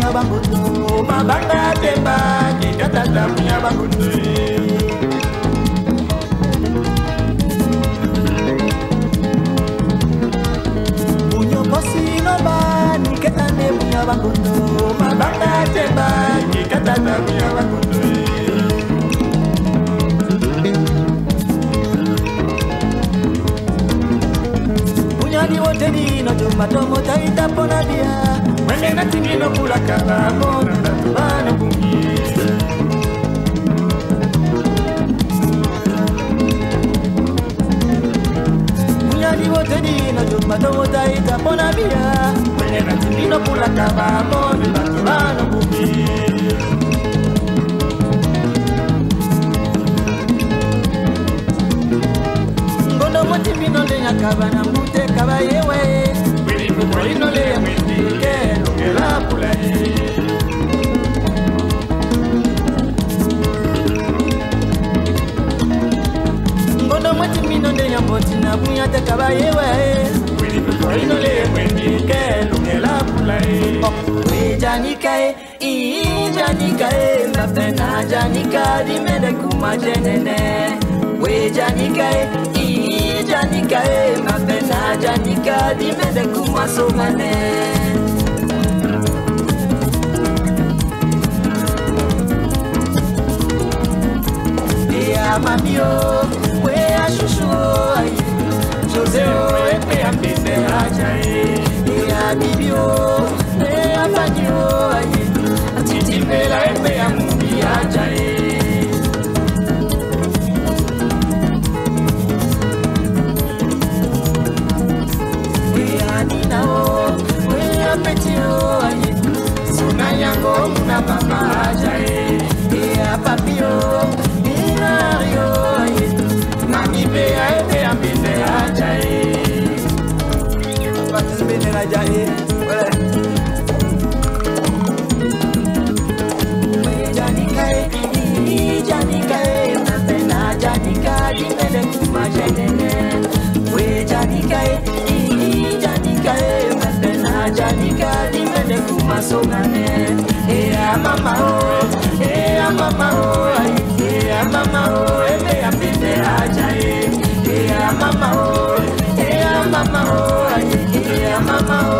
munya bangondo mabanga temba kikatata munya bangondo munyo kosi loba niketane munya bangondo mabanga temba kikatata munya bangondo munya di woteni no tomato motaita ponabia Mwenye na tingino kula karamo na tubano bungi Munyadi wote dino jumato wota ita pona bia Mwenye na tingino kula karamo na tubano bungi Ngono mwati mino lenya kabana mute kabayewe Wili kukwalino leya mwitike la pulai Ngono mwati mino de yamboti na bunya te kabayewe Wili kukoino le mwendi ke lunge la pulai We janikae, ii janikae Mapena janika di mede kuma jenene We janikae, ii janikae Mapena janika di mede kuma somane Mamio, we a shushu, Jose, we a bimbe ajae, we a bibio, we a fanio, a titi vela, we a mubi ajae. We a ninao, we a petio, Sunayango, una papa ajae, we a papio. Mami bea e ambinde ajae Batis bene ajae Janikae, janikae Mapena janika dimele kuma jenene We janikae, janikae Mapena janika dimele kuma songane Ea mama o, ea mama o Mama oh, ebe ambinde ajae. Mama oh, mama oh, mama oh.